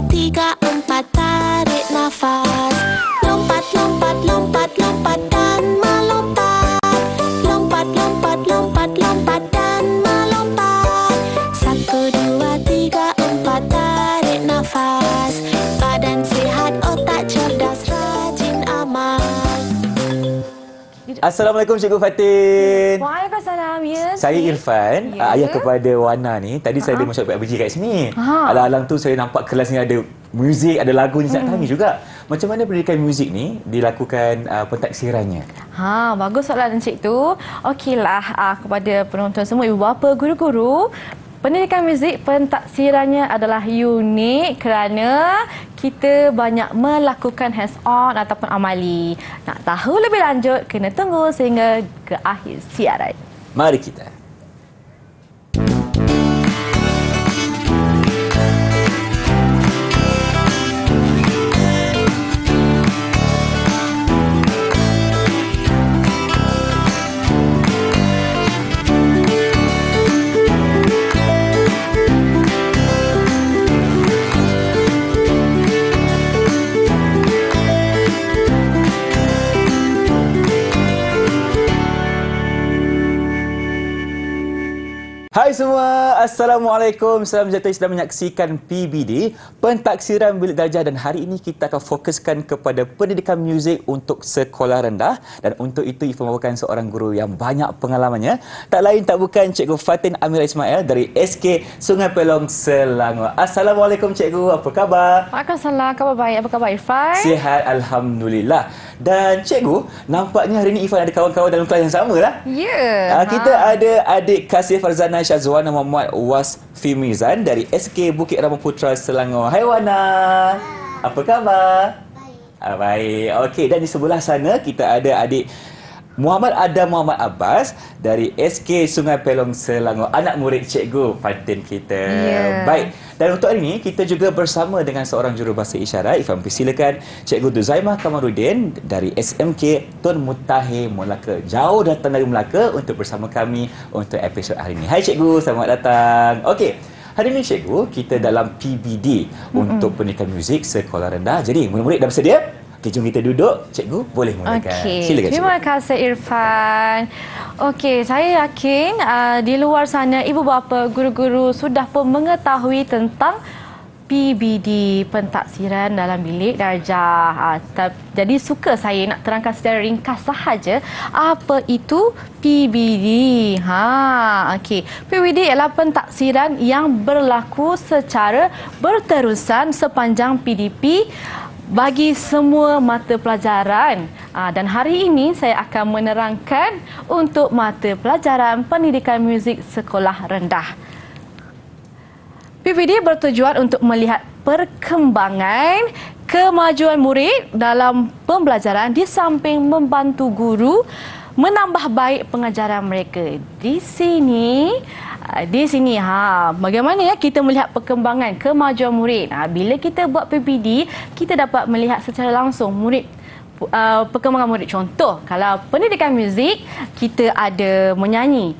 tiga, empat, tarik nafas. Lompat, lompat, lompat, lompat dan melompat. Lompat, lompat, lompat, lompat dan melompat. Satu, dua, tiga, empat, tarik nafas. Badan sihat, otak cerdas, rajin amal. Assalamualaikum Cikgu Fatin. Waalaikumsalam. Ya. Saya Irfan, ayah kepada Wana ni. Tadi saya ada masuk PUBG kat sini. Alang-alang tu saya nampak kelas ni ada muzik, ada lagu ni. Saya nak tanya juga, macam mana pendidikan muzik ni dilakukan pentaksirannya? Bagus soalan Encik tu. Okeylah, kepada penonton semua, ibu bapa, guru-guru, pendidikan muzik pentaksirannya adalah unik kerana kita banyak melakukan hands-on ataupun amali. Nak tahu lebih lanjut, kena tunggu sehingga ke akhir siaran. Mari kita. Hai semua, Assalamualaikum. Salam sejahtera, sedang menyaksikan PBD, Pentaksiran Bilik Darjah, dan hari ini kita akan fokuskan kepada pendidikan muzik untuk sekolah rendah, dan untuk itu Ifah membawakan seorang guru yang banyak pengalamannya. Tak lain tak bukan Cikgu Fatin Amira Ismail dari SK Sungai Pelong, Selangor. Assalamualaikum Cikgu, apa khabar? Waalaikumsalam, khabar baik. Apa khabar Irfan? Sihat, Alhamdulillah. Dan Cikgu, nampaknya hari ini Ifah ada kawan-kawan dalam kelas yang sama lah. Ya. Kita ada adik Kasih Farzana Syazwana Muhammad Wasfi Mizan dari SK Bukit Rama Putra, Selangor. Hai Wana. Apa khabar? Baik. Baik. Okey, dan di sebelah sana kita ada adik Muhammad Adam Muhammad Abbas dari SK Sungai Pelong, Selangor. Anak murid Cikgu Fatin kita. Yeah. Baik. Dan untuk hari ini, kita juga bersama dengan seorang jurubahasa isyarat. Ifah persilakan Cikgu Duzaimah Kamarudin dari SMK Tun Mutahir, Melaka. Jauh datang dari Melaka untuk bersama kami untuk episod hari ini. Hai Cikgu, selamat datang. Okey. Hari ini Cikgu, kita dalam PBD untuk pendidikan muzik sekolah rendah. Jadi, murid-murid dah bersedia? Okey, jom kita duduk. Cikgu, boleh mulakan. Silakan. Terima kasih Irfan. Okey, saya yakin di luar sana ibu bapa, guru-guru sudah pun mengetahui tentang PBD, pentaksiran dalam bilik darjah. Jadi suka saya nak terangkan secara ringkas sahaja apa itu PBD. Okey. PBD ialah pentaksiran yang berlaku secara berterusan sepanjang PDP bagi semua mata pelajaran. Dan hari ini saya akan menerangkan untuk mata pelajaran pendidikan muzik sekolah rendah. PBD bertujuan untuk melihat perkembangan kemajuan murid dalam pembelajaran di samping membantu guru menambah baik pengajaran mereka. Di sini bagaimana kita melihat perkembangan kemajuan murid. Bila kita buat PBD, kita dapat melihat secara langsung perkembangan murid. Contoh, kalau pendidikan muzik, kita ada menyanyi.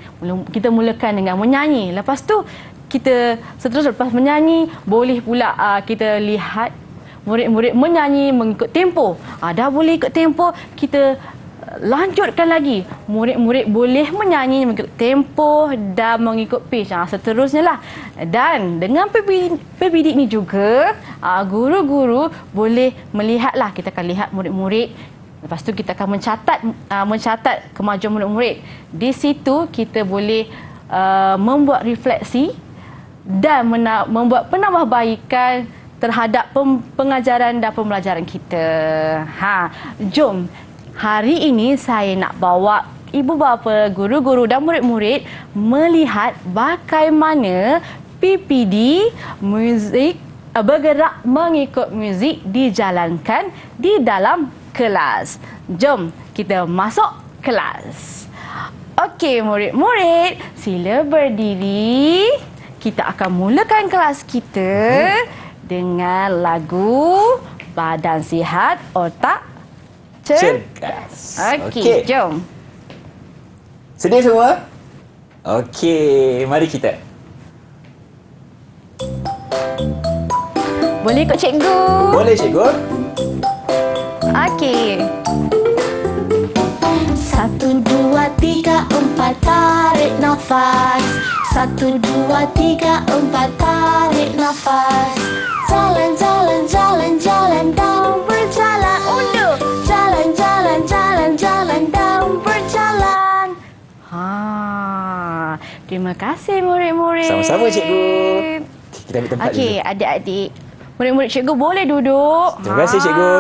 Kita mulakan dengan menyanyi. Lepas tu kita seterusnya lepas menyanyi, boleh pula kita lihat murid-murid menyanyi mengikut tempo. Dah boleh ikut tempo, kita lanjutkan lagi. Murid-murid boleh menyanyi mengikut tempo dan mengikut pitch. Seterusnya lah. Dan dengan PBD ini juga, guru-guru boleh melihatlah. Kita akan lihat murid-murid. Lepas tu kita akan mencatat kemajuan murid-murid. Di situ kita boleh membuat refleksi dan membuat penambahbaikan terhadap pengajaran dan pembelajaran kita. Jom. Hari ini saya nak bawa ibu bapa, guru-guru dan murid-murid melihat bagaimana PBD muzik bergerak mengikut muzik dijalankan di dalam kelas. Jom kita masuk kelas. Okey murid-murid, sila berdiri. Kita akan mulakan kelas kita dengan lagu Badan Sihat, Otak Cerdas. Okey, jom. Sedia semua? Okey, mari kita. Boleh ikut cikgu? Boleh, cikgu. Okey. 1, 2, 3, 4 tarik nafas. 1, 2, 3, 4 tarik nafas. Jalan, jalan, jalan, jalan dan berjalan. Undur. Jalan, jalan, jalan, jalan dan berjalan. Terima kasih murid-murid. Sama-sama, cikgu. Kita ambil tempat Okey, dulu. adik-adik. Murid-murid cikgu boleh duduk. Terima kasih, cikgu.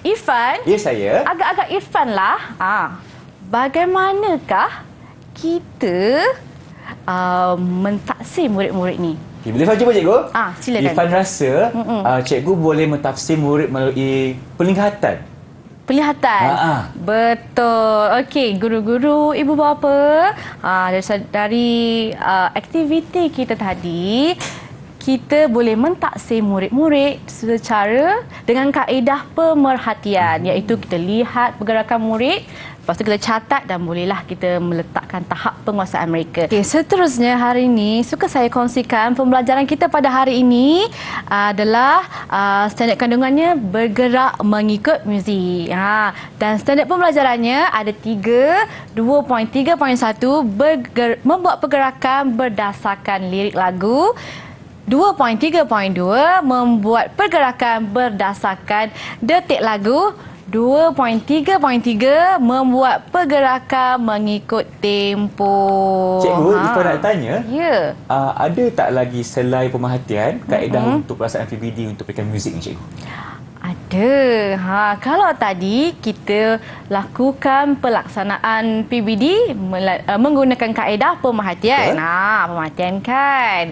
Irfan. Ya, saya. Agak-agak Irfan lah. Bagaimanakah kita mentafsir murid-murid ni? Okay, boleh faham cuba, cikgu? Silakan. Irfan rasa cikgu boleh mentafsir murid melalui penglihatan. Penglihatan. Betul. Okey, guru-guru, ibu bapa, dari aktiviti kita tadi, kita boleh mentafsir murid-murid secara dengan kaedah pemerhatian, iaitu kita lihat pergerakan murid, lepas tu kita catat dan bolehlah kita meletakkan tahap penguasaan mereka. Okey, seterusnya hari ini suka saya kongsikan pembelajaran kita pada hari ini adalah standard kandungannya bergerak mengikut muzik. Dan standard pembelajarannya ada 2.3.1 membuat pergerakan berdasarkan lirik lagu. 2.3.2 membuat pergerakan berdasarkan detik lagu. 2.3.3 membuat pergerakan mengikut tempo. Cikgu, Ifah nak tanya. Ya. Ada tak lagi selain pemerhatian kaedah untuk pelaksanaan PBD untuk pekan muzik ni, cikgu? Ada. Kalau tadi kita lakukan pelaksanaan PBD menggunakan kaedah pemerhatian. Pemerhatian kan.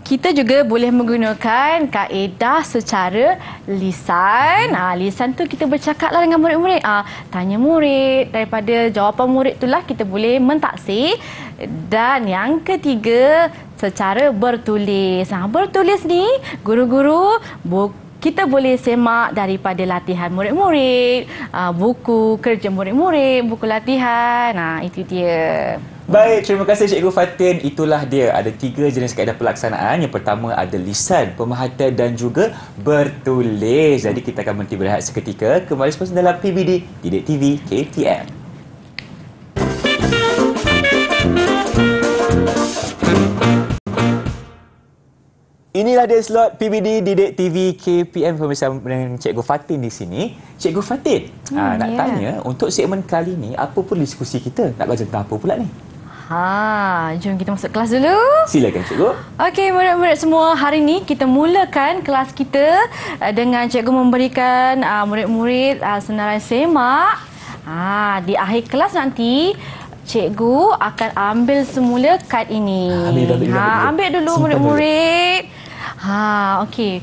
Kita juga boleh menggunakan kaedah secara lisan. Lisan tu kita bercakaplah dengan murid-murid. Tanya murid, daripada jawapan murid itulah kita boleh mentafsir. Dan yang ketiga, secara bertulis. Bertulis ni, guru-guru kita boleh semak daripada latihan murid-murid, buku kerja murid-murid, buku latihan. Itu dia. Baik, terima kasih Cikgu Fatin. Itulah dia, ada 3 jenis kaedah pelaksanaan. Yang pertama ada lisan, pemerhatian dan juga bertulis. Jadi kita akan berhenti berehat seketika. Kembali selepas dalam PBD Didik TV KPM. Inilah dia slot PBD Didik TV KPM bersama dengan Cikgu Fatin di sini. Cikgu Fatin, nak tanya, untuk segmen kali ni, apa pun diskusi kita? Nak belajar tentang apa pula ni? Jom kita masuk kelas dulu. Silakan, cikgu. Okey, murid-murid semua, hari ini kita mulakan kelas kita dengan cikgu memberikan murid-murid senarai semak. Di akhir kelas nanti, cikgu akan ambil semula kad ini. Ambil dulu murid-murid. Okey.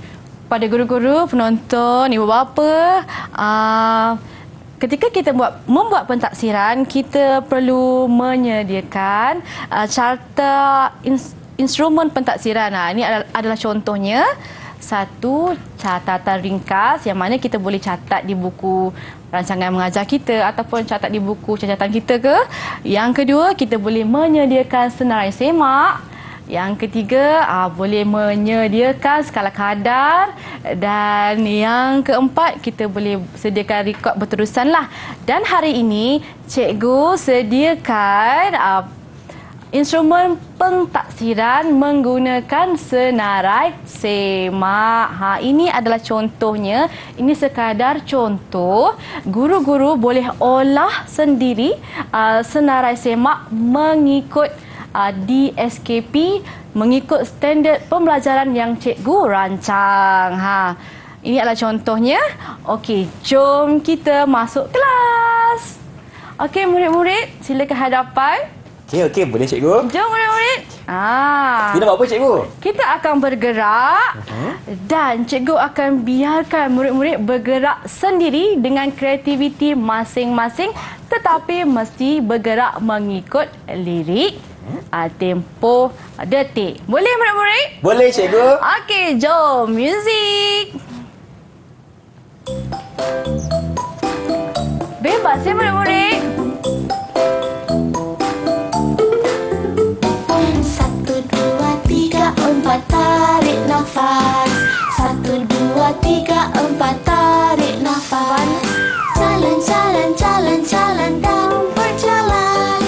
Pada guru-guru, penonton, ibu bapa, ketika kita membuat pentafsiran, kita perlu menyediakan carta instrumen pentafsiran. Ini adalah contohnya. 1, catatan ringkas yang mana kita boleh catat di buku rancangan mengajar kita ataupun catat di buku catatan kita ke. Yang kedua, kita boleh menyediakan senarai semak. Yang ketiga, boleh menyediakan skala kadar. Dan yang keempat, kita boleh sediakan rekod berterusan lah. Dan hari ini, cikgu sediakan instrumen pentafsiran menggunakan senarai semak. Ini adalah contohnya. Ini sekadar contoh. Guru-guru boleh olah sendiri senarai semak mengikut DSKP, mengikut standard pembelajaran yang cikgu rancang. Ini adalah contohnya. Okey, jom kita masuk kelas. Okey, murid-murid, silakan hadapan. Okey, boleh cikgu. Jom murid-murid. Kita buat apa, cikgu? Kita akan bergerak dan cikgu akan biarkan murid-murid bergerak sendiri dengan kreativiti masing-masing, tetapi mesti bergerak mengikut lirik, tempo, detik. Boleh murid-murid? Boleh, cikgu. Okey, jom muzik. Bebas ya murid-murid. 1, 2, 3, 4 tarik nafas. 1, 3, 4, tarik nafas. Jalan, jalan, jalan, jalan daun berjalan.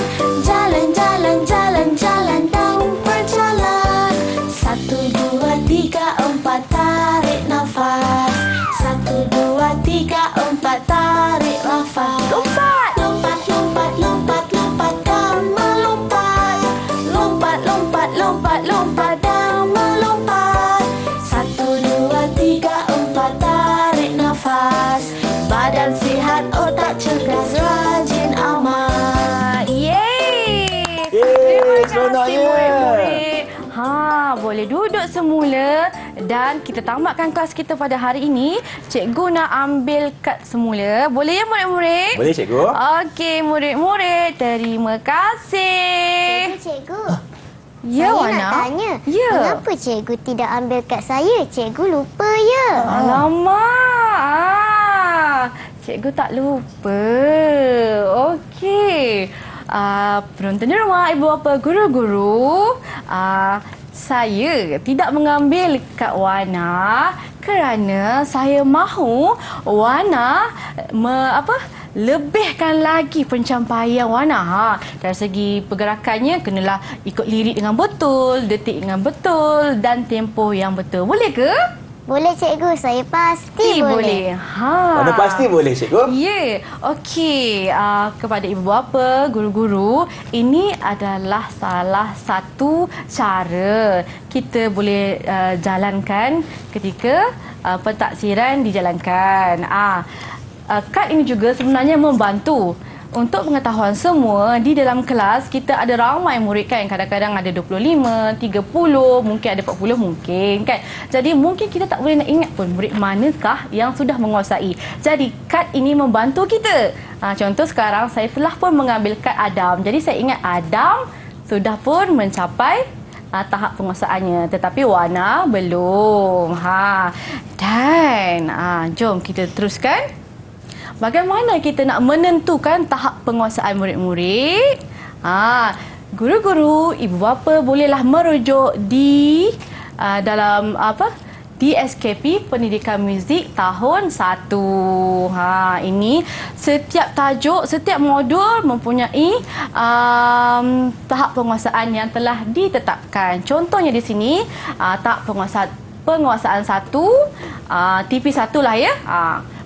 Jalan, jalan, jalan, jalan daun berjalan. 1, 2, 3, 4, tarik nafas. 1, 2, 3, 4, tarik nafas. Lompat, lompat, lompat, lompat, lompat dan melompat. Lompat, lompat, lompat, lompat dan melompat. 1, 2, 3, 4, tarik nafas. Badan sihat, otak cerdas, rajin amal. Yeay! Yeay, Terima kasih seronoknya. murid-murid. Boleh duduk semula dan kita tamatkan kelas kita pada hari ini. Cikgu nak ambil kad semula. Boleh ya murid-murid? Boleh, cikgu. Okey, murid-murid. Terima kasih. Cikgu, Ya, saya Wana. nak tanya, Ya. kenapa cikgu tidak ambil kad saya? Cikgu lupa ya? Alamak. Cikgu tak lupa. Okey. Penonton di rumah, ibu bapa, guru-guru, saya tidak mengambil kad Wana kerana saya mahu Wana lebihkan lagi pencapaian Wana. Dari segi pergerakannya kenalah ikut lirik dengan betul, detik dengan betul dan tempoh yang betul. Boleh ke? Boleh cikgu, saya pasti boleh. Anda pasti boleh, cikgu. Ya, okey. Kepada ibu bapa, guru-guru, ini adalah salah satu cara kita boleh jalankan ketika pentaksiran dijalankan. Kad ini juga sebenarnya membantu. Untuk pengetahuan semua, di dalam kelas kita ada ramai murid kan. Kadang-kadang ada 25, 30, mungkin ada 40 mungkin kan. Jadi mungkin kita tak boleh nak ingat pun murid manakah yang sudah menguasai. Jadi kad ini membantu kita. Contoh sekarang saya telah pun mengambil kad Adam. Jadi saya ingat Adam sudah pun mencapai tahap penguasaannya, tetapi Wana belum. Dan jom kita teruskan. Bagaimana kita nak menentukan tahap penguasaan murid-murid? Guru-guru, ibu bapa bolehlah merujuk di dalam di SKP Pendidikan Muzik tahun 1. Ini setiap tajuk, setiap modul mempunyai tahap penguasaan yang telah ditetapkan. Contohnya di sini tahap penguasaan 1, TP1 lah ya.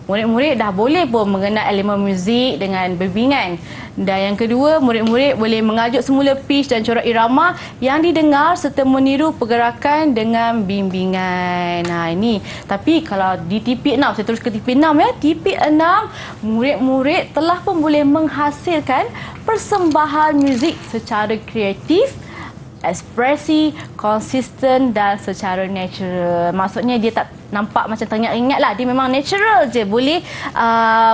Murid-murid dah boleh pun mengenal elemen muzik dengan bimbingan. Dan yang kedua, murid-murid boleh mengajuk semula pitch dan corak irama yang didengar serta meniru pergerakan dengan bimbingan. Ini. Tapi kalau di TP6, saya terus ke TP6 ya. TP6, murid-murid telah pun boleh menghasilkan persembahan muzik secara kreatif, ekspresi, konsisten dan secara natural. Maksudnya dia tak nampak macam teringat-ingat lah. Dia memang natural je. Boleh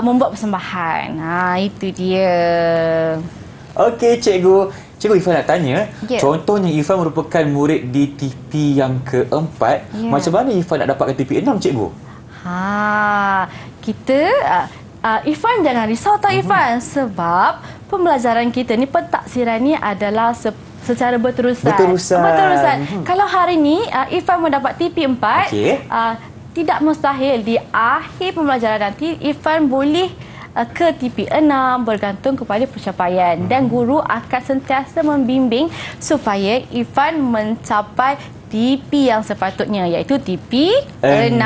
membuat persembahan. Itu dia. Okey, cikgu. Cikgu Ifan nak tanya. Ya. Contohnya Ifan merupakan murid di TP yang keempat. Ya. Macam mana Ifan nak dapatkan TP6, cikgu? Kita Ifan jangan risau tau Ifan. Sebab pembelajaran kita ni, pentaksiran ni adalah secara berterusan. Berterusan. Kalau hari ni Ifan mendapat TP4, tidak mustahil di akhir pembelajaran nanti Ifan boleh ke TP6 bergantung kepada pencapaian. Dan guru akan sentiasa membimbing supaya Ifan mencapai TP yang sepatutnya, iaitu TP6.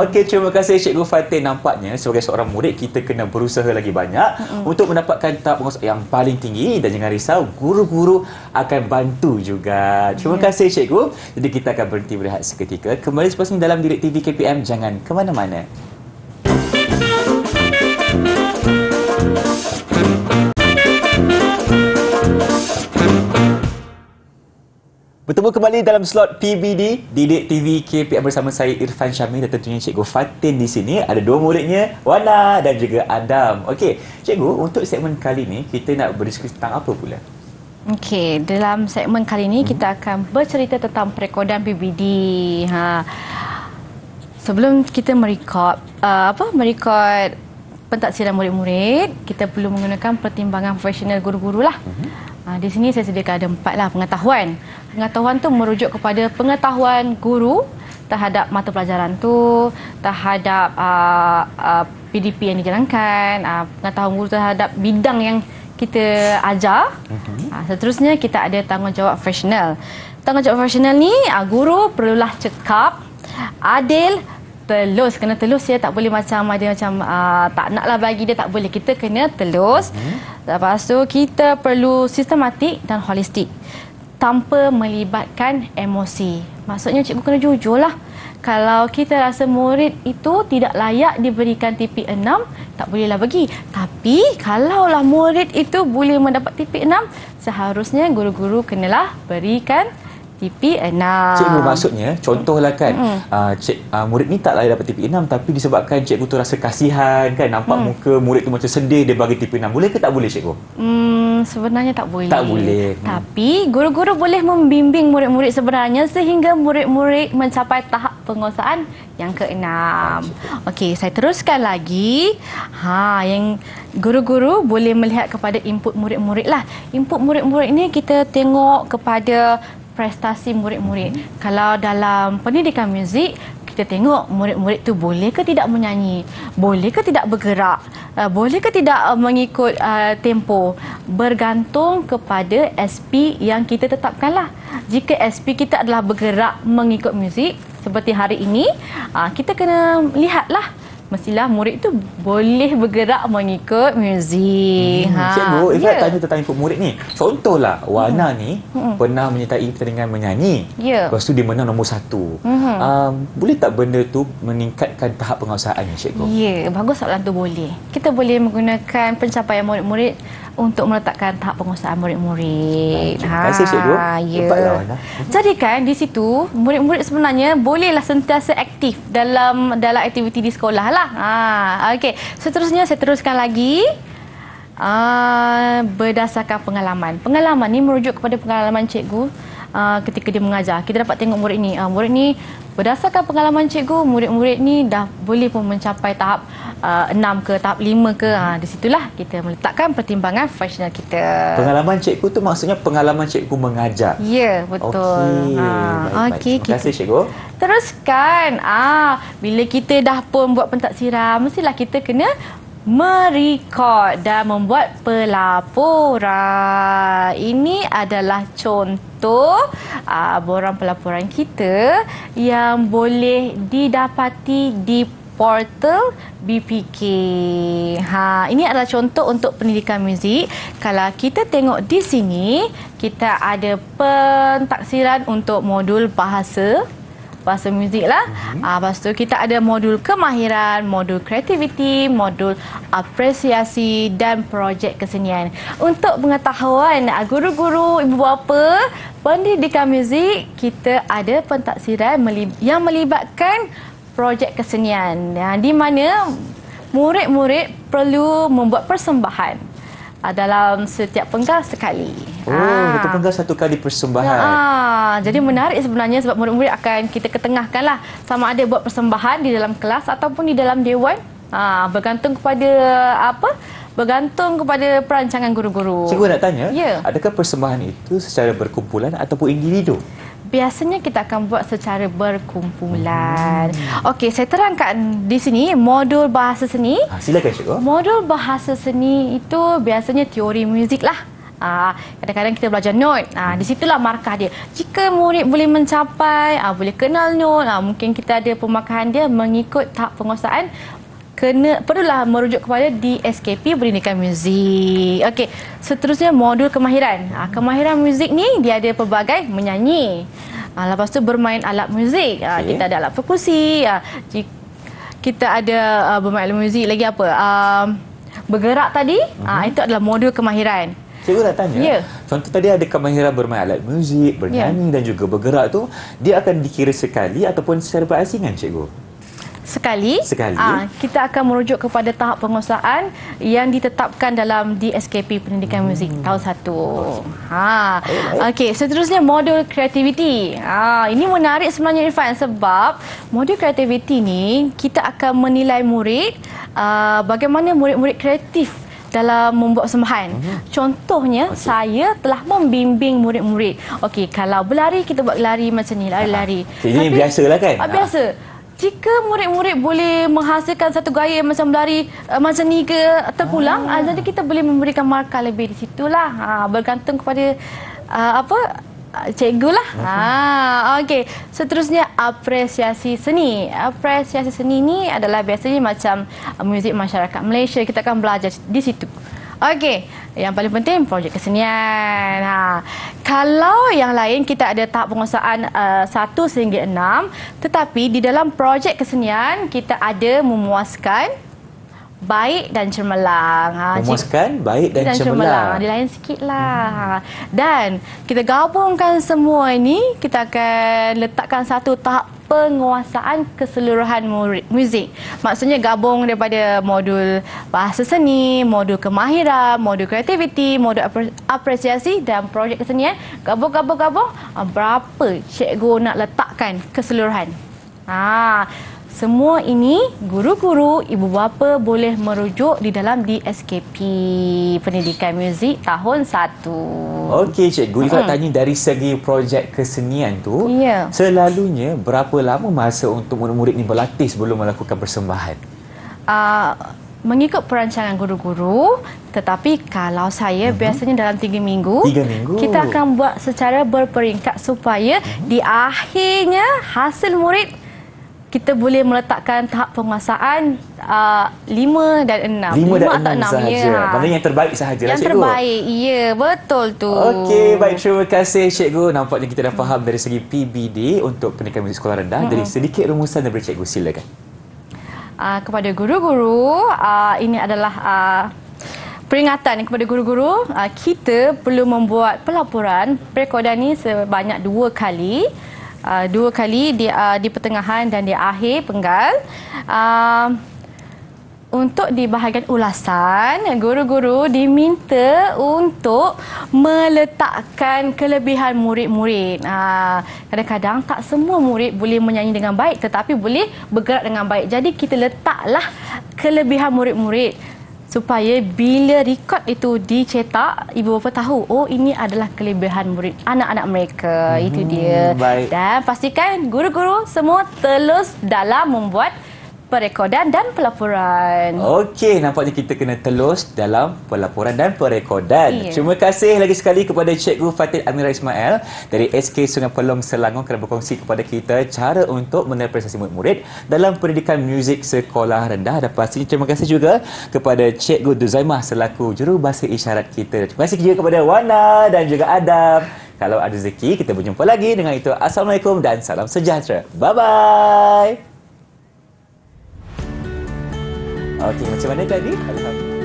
Okey, terima kasih Cikgu Fatin. Nampaknya sebagai seorang murid kita kena berusaha lagi banyak untuk mendapatkan tahap penguasaan yang paling tinggi. Dan jangan risau, guru-guru akan bantu juga. Terima kasih Cikgu. Jadi kita akan berhenti berehat seketika. Kembali selepas ini dalam Didik TV KPM. Jangan ke mana-mana. Bertemu kembali dalam slot PBD Didik TV KPM bersama saya Irfan Syamil dan tentunya Cikgu Fatin di sini. Ada dua muridnya, Wana dan juga Adam. Okey, Cikgu, untuk segmen kali ini kita nak berdiskusi tentang apa pula? Okey, dalam segmen kali ini kita akan bercerita tentang perekodan PBD. Sebelum kita merekod pentaksiran murid-murid, kita perlu menggunakan pertimbangan profesional guru-guru lah. Di sini saya sediakan ada 4 lah pengetahuan. Pengetahuan tu merujuk kepada pengetahuan guru, terhadap mata pelajaran tu, terhadap PDP yang dijalankan, pengetahuan guru terhadap bidang yang kita ajar. Seterusnya kita ada tanggungjawab profesional. Tanggungjawab profesional ni guru perlulah cekap, adil, telus, kena telus ya, tak boleh macam ada macam tak naklah bagi dia, tak boleh, kita kena telus. Lepas tu kita perlu sistematik dan holistik tanpa melibatkan emosi. Maksudnya cikgu kena jujur lah. Kalau kita rasa murid itu tidak layak diberikan TP 6, tak bolehlah bagi. Tapi kalaulah murid itu boleh mendapat TP 6, seharusnya guru-guru kenalah berikan TP 6. Cikgu, maksudnya contohlah kan, murid ni tak layak dapat TP 6 tapi disebabkan cikgu tu rasa kasihan kan, nampak muka murid tu macam sedih, dia bagi TP 6. Boleh ke tak boleh, cikgu? Sebenarnya tak boleh. Tak boleh. Tapi guru-guru boleh membimbing murid-murid sebenarnya sehingga murid-murid mencapai tahap penguasaan yang ke-6. Okey, saya teruskan lagi. Yang guru-guru boleh melihat kepada input murid-murid lah. Input murid-murid ni kita tengok kepada prestasi murid-murid. Kalau dalam pendidikan muzik, kita tengok murid-murid tu boleh ke tidak menyanyi, boleh ke tidak bergerak, boleh ke tidak mengikut tempo. Bergantung kepada SP yang kita tetapkanlah. Jika SP kita adalah bergerak mengikut muzik, seperti hari ini, kita kena lihatlah, mestilah murid itu boleh bergerak mengikut muzik. Cikgu, Ifat tanya tentang input murid ni. Contohlah, Wana ni pernah menyertai pertandingan menyanyi. Lepas tu dia menang nombor 1. Boleh tak benda tu meningkatkan tahap penguasaan ni, cikgu? Ya, bagus soalan tu boleh. Kita boleh menggunakan pencapaian murid-murid untuk meletakkan tahap penguasaan murid-murid. Terima kasih, cikgu. Ya. Jadi kan di situ murid-murid sebenarnya bolehlah sentiasa aktif dalam aktiviti di sekolah lah. Okey. Seterusnya saya teruskan lagi. Berdasarkan pengalaman. Pengalaman ni merujuk kepada pengalaman cikgu ketika dia mengajar. Kita dapat tengok murid ni. Murid ni berdasarkan pengalaman cikgu, murid-murid ni dah boleh pun mencapai tahap 6 ke, tahap 5 ke. Di situlah kita meletakkan pertimbangan profesional kita. Pengalaman cikgu tu maksudnya pengalaman cikgu mengajar. Ya, betul. Okey. Terima kasih, cikgu. Teruskan. Bila kita dah pun buat pentaksiran, mestilah kita kena merekod dan membuat pelaporan. Ini adalah contoh borang pelaporan kita yang boleh didapati di portal BPK. Ini adalah contoh untuk pendidikan muzik. Kalau kita tengok di sini, kita ada pentaksiran untuk modul bahasa muzik lah. Lepas tu kita ada modul kemahiran, modul kreativiti, modul apresiasi dan projek kesenian. Untuk pengetahuan guru-guru, ibu bapa, pendidikan muzik, kita ada pentaksiran yang melibatkan projek kesenian, di mana murid-murid perlu membuat persembahan dalam setiap penggal sekali. Satu penggal satu kali persembahan. Jadi menarik sebenarnya sebab murid-murid akan kita ketengahkanlah, sama ada buat persembahan di dalam kelas ataupun di dalam dewan. Bergantung kepada bergantung kepada perancangan guru-guru. Cikgu nak tanya, adakah persembahan itu secara berkumpulan ataupun individu? Biasanya kita akan buat secara berkumpulan. Okey, saya terangkan di sini modul bahasa seni. Silakan, cikgu. Modul bahasa seni itu biasanya teori muzik lah. Kadang-kadang kita belajar not. Di situlah markah dia. Jika murid boleh mencapai, boleh kenal not, mungkin kita ada pemakahan dia mengikut tahap penguasaan, perlulah merujuk kepada DSKP pendidikan muzik. Okey, seterusnya modul kemahiran. Kemahiran muzik ni dia ada pelbagai menyanyi. Lepas tu bermain alat muzik. Kita ada alat perkusi. Kita ada bermain alat muzik lagi apa? Bergerak tadi. Itu adalah modul kemahiran. Cikgu nak tanya, contoh tadi ada kemahiran bermain alat muzik, bernyanyi dan juga bergerak tu, dia akan dikira sekali ataupun secara berasingan, cikgu? Sekali. Kita akan merujuk kepada tahap penguasaan yang ditetapkan dalam DSKP pendidikan muzik tahun 1. Okey, seterusnya modul kreativiti. Ini menarik sebenarnya, Irfan, sebab modul kreativiti ni kita akan menilai murid bagaimana murid-murid kreatif dalam membuat sembahan. Contohnya, saya telah membimbing murid-murid. Okey, kalau berlari, kita buat lari macam ni, lari-lari. Ini biasalah kan? Biasa. Jika murid-murid boleh menghasilkan satu gaya macam berlari macam ni ke terpulang, jadi kita boleh memberikan markah lebih di situlah. Bergantung kepada cikgu lah. Okey. Seterusnya, apresiasi seni. Apresiasi seni ni adalah biasanya macam muzik masyarakat Malaysia. Kita akan belajar di situ. Okey. Yang paling penting, projek kesenian. Kalau yang lain, kita ada tahap penguasaan 1 sehingga 6. Tetapi di dalam projek kesenian, kita ada memuaskan, baik dan cemerlang. Memuaskan, baik dan cemerlang. Dia lain sikit lah. Dan kita gabungkan semua ini, kita akan letakkan satu tahap penguasaan keseluruhan muzik. Maksudnya gabung daripada modul bahasa seni, modul kemahiran, modul kreativiti, modul apresiasi dan projek kesenian. Gabung. Berapa cikgu nak letakkan keseluruhan? Semua ini guru-guru, ibu bapa boleh merujuk di dalam DSKP Pendidikan Muzik tahun 1. Okey cikgu, Ifat tanya dari segi projek kesenian tu, selalunya berapa lama masa untuk murid-murid ni berlatih sebelum melakukan persembahan? Mengikut perancangan guru-guru, tetapi kalau saya biasanya dalam 3 minggu, kita akan buat secara berperingkat supaya di akhirnya hasil murid kita boleh meletakkan tahap penguasaan 5 dan 6. 5 dan 6 atau 6 sahaja. Maksudnya yang terbaik sahajalah yang cikgu. Yang terbaik, ya, betul tu. Okey, baik, terima kasih cikgu. Nampaknya kita dah faham dari segi PBD untuk pendidikan muzik sekolah rendah. Dari sedikit rumusan daripada cikgu, silakan. Kepada guru-guru, ini adalah peringatan kepada guru-guru. Kita perlu membuat pelaporan perekodan ini sebanyak 2 kali. 2 kali di pertengahan dan di akhir penggal. Untuk di bahagian ulasan, guru-guru diminta untuk meletakkan kelebihan murid-murid. Kadang-kadang tak semua murid boleh menyanyi dengan baik, tetapi boleh bergerak dengan baik. Jadi kita letaklah kelebihan murid-murid supaya bila rekod itu dicetak, ibu bapa tahu, oh ini adalah kelebihan murid anak-anak mereka. Itu dia. Baik. Dan pastikan guru-guru semua telus dalam membuat perekodan dan pelaporan. Okey, nampaknya kita kena telus dalam pelaporan dan perekodan. Terima kasih lagi sekali kepada Cikgu Fatin Amira Ismail dari SK Sungai Pelong Selangor kerana berkongsi kepada kita cara untuk meneprestasi murid-murid dalam pendidikan muzik sekolah rendah. Dan pastinya terima kasih juga kepada Cikgu Duzaimah selaku juru bahasa isyarat kita. Terima kasih juga kepada Wana dan juga Adam. Kalau ada rezeki, kita berjumpa lagi. Dengan itu, Assalamualaikum dan salam sejahtera. Bye-bye. Okey, macam mana tadi? Alhamdulillah.